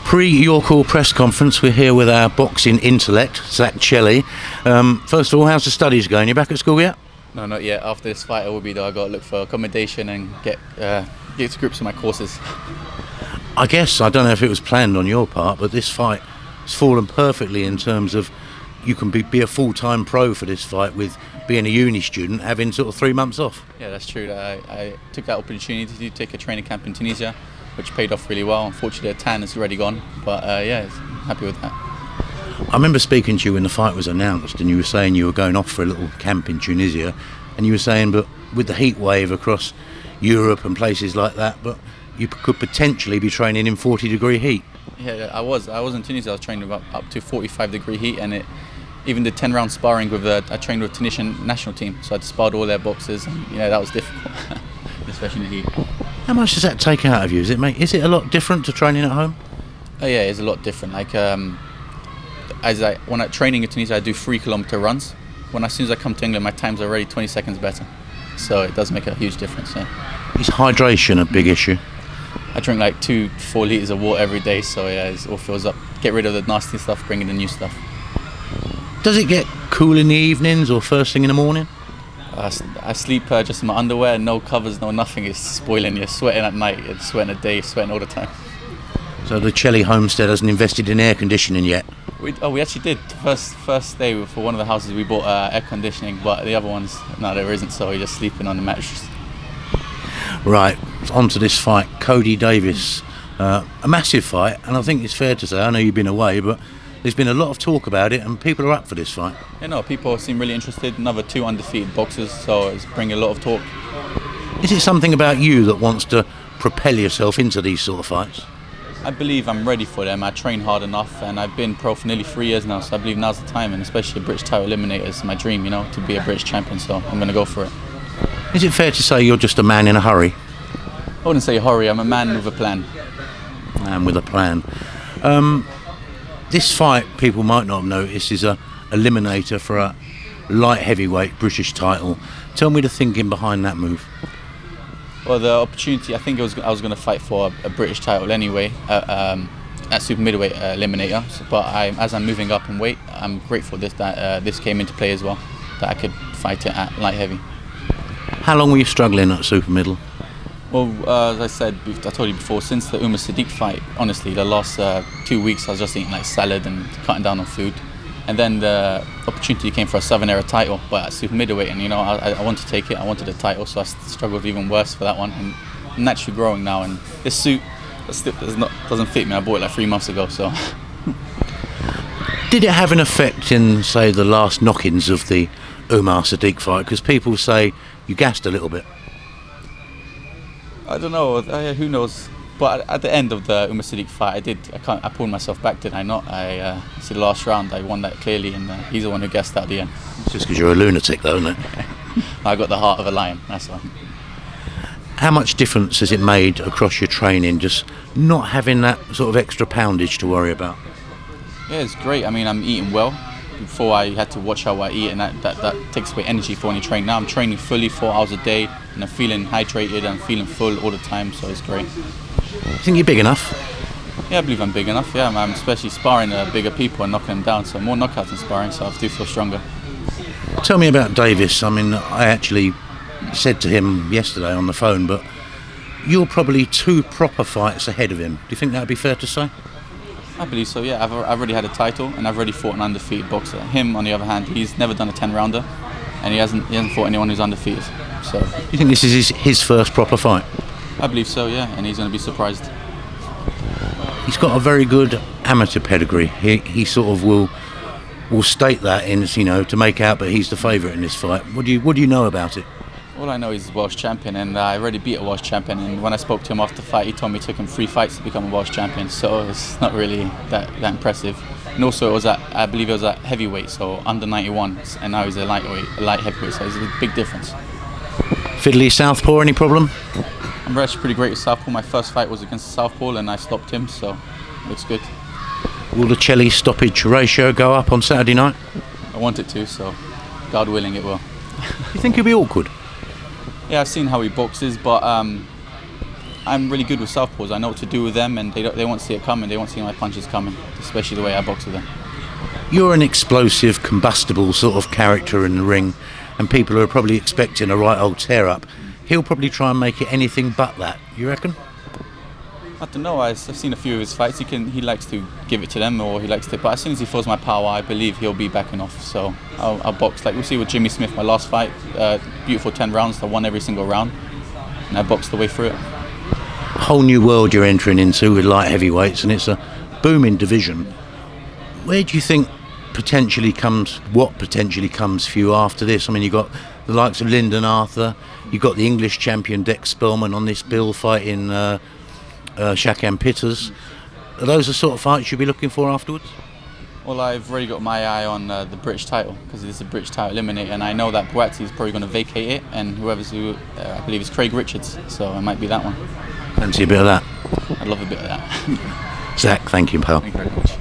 Pre-York press conference, we're here with our boxing intellect, Zak Chelli. First of all, how's the studies going? You back at school yet? No, not yet. After this fight, I will be though. I got to look for accommodation and get to grips with my courses. I guess, I don't know if it was planned on your part, but this fight has fallen perfectly in terms of you can be a full-time pro for this fight with being a uni student, having sort of 3 months off. Yeah, that's true. I took that opportunity to take a training camp in Tunisia, which paid off really well. Unfortunately, the tan is already gone, but yeah, I'm happy with that. I remember speaking to you when the fight was announced, and you were saying you were going off for a little camp in Tunisia, and you were saying, but with the heat wave across Europe and places like that, but you could potentially be training in 40-degree heat. Yeah, I was in Tunisia. I was training up to 45-degree heat, and even did 10-round sparring with I trained with Tunisian national team, so I'd sparred all their boxers, and that was difficult, especially in the heat. How much does that take out of you? Is it a lot different to training at home? Oh yeah, it's a lot different. Like when I'm training in Tunisia, I do 3-kilometer runs. As soon as I come to England, my times are already 20 seconds better. So it does make a huge difference. Yeah. Is hydration a big issue? I drink like 2-4 liters of water every day, so yeah, it all fills up. Get rid of the nasty stuff, bring in the new stuff. Does it get cool in the evenings or first thing in the morning? I sleep just in my underwear, no covers, no nothing. It's spoiling. You're sweating at night, you're sweating at day, you're sweating all the time. So the Chelli homestead hasn't invested in air conditioning yet? We actually did. First day for one of the houses we bought air conditioning, but the other ones, no, there isn't, so we're just sleeping on the mattress. Right, on to this fight, KODY Davies. A massive fight, and I think it's fair to say, I know you've been away, but there's been a lot of talk about it, and people are up for this fight. People seem really interested. Another 2 undefeated boxers, so it's bringing a lot of talk. Is it something about you that wants to propel yourself into these sort of fights? I believe I'm ready for them. I train hard enough, and I've been pro for nearly 3 years now, so I believe now's the time, and especially a British title eliminator is my dream, to be a British champion, so I'm going to go for it. Is it fair to say you're just a man in a hurry? I wouldn't say hurry, I'm a man with a plan. Man with a plan. This fight, people might not have noticed, is a eliminator for a light heavyweight British title. Tell me the thinking behind that move. Well, the opportunity, I think I was going to fight for a British title anyway at super middleweight eliminator. But as I'm moving up in weight, I'm grateful that this came into play as well, that I could fight it at light heavy. How long were you struggling at super middle? Well, as I told you before, since the Umar Sadiq fight, honestly, the last 2 weeks I was just eating like salad and cutting down on food. And then the opportunity came for a Southern Era title, but at super middleweight, and I wanted to take it. I wanted a title, so I struggled even worse for that one. And I'm naturally growing now, and this suit doesn't fit me. I bought it like 3 months ago, so. Did it have an effect in, say, the last knock-ins of the Umar Sadiq fight? Because people say you gassed a little bit. I don't know. Who knows? But at the end of the Umar Sadiq fight, I pulled myself back, did I not? It's the last round. I won that clearly, and he's the one who gassed out the end. It's just because you're a lunatic, though, isn't it? I got the heart of a lion. That's why. How much difference has it made across your training, just not having that sort of extra poundage to worry about? Yeah, it's great. I mean, I'm eating well. Before I had to watch how I eat, and that takes away energy for when you train. Now I'm training fully 4 hours a day, and I'm feeling hydrated, I'm feeling full all the time, so it's great. You think you're big enough? Yeah, I believe I'm big enough. Yeah, I'm especially sparring bigger people and knocking them down, so more knockouts than sparring, so I do feel stronger. Tell me about Davies. I mean, I actually said to him yesterday on the phone, but you're probably 2 proper fights ahead of him. Do you think that would be fair to say? I believe so, yeah. I've already had a title, and I've already fought an undefeated boxer. Him, on the other hand, he's never done a 10-rounder, and he hasn't fought anyone who's undefeated. So. You think this is his first proper fight? I believe so, yeah, and he's going to be surprised. He's got a very good amateur pedigree. He sort of will state that in, to make out, but he's the favourite in this fight. What do you know about it? All I know is he's a Welsh champion, and I already beat a Welsh champion, and when I spoke to him after the fight, he told me it took him 3 fights to become a Welsh champion, so it's not really that impressive. And also I believe it was at heavyweight, so under 91, and now he's a light heavyweight, so it's a big difference. Fiddly southpaw, any problem? I'm actually pretty great with southpaw. My first fight was against southpaw, and I stopped him, so it looks good. Will the Chelli stoppage ratio go up on Saturday night? I want it to, so God willing it will. You think it'll be awkward? Yeah, I've seen how he boxes, but I'm really good with southpaws. I know what to do with them, and they won't see it coming. They won't see my punches coming, especially the way I box with them. You're an explosive, combustible sort of character in the ring, and people are probably expecting a right old tear-up. He'll probably try and make it anything but that, you reckon? I don't know. I've seen a few of his fights. He likes to give it to them, or he likes to. But as soon as he feels my power, I believe he'll be backing off. So I'll box like we'll see with Jimmy Smith. My last fight, beautiful 10 rounds. I won every single round, and I boxed the way through it. A whole new world you're entering into with light heavyweights, and it's a booming division. Where do you think what potentially comes for you after this? I mean, you've got the likes of Lyndon Arthur, you've got the English champion Dex Spellman on this bill fighting Shakan Pitters. Are those the sort of fights you'll be looking for afterwards? Well, I've already got my eye on the British title, because this is a British title eliminator, and I know that Boat is probably going to vacate it, and I believe it's Craig Richards, so it might be that one. Fancy a bit of that? I'd love a bit of that. Zak, thank you, pal. Thank you very much.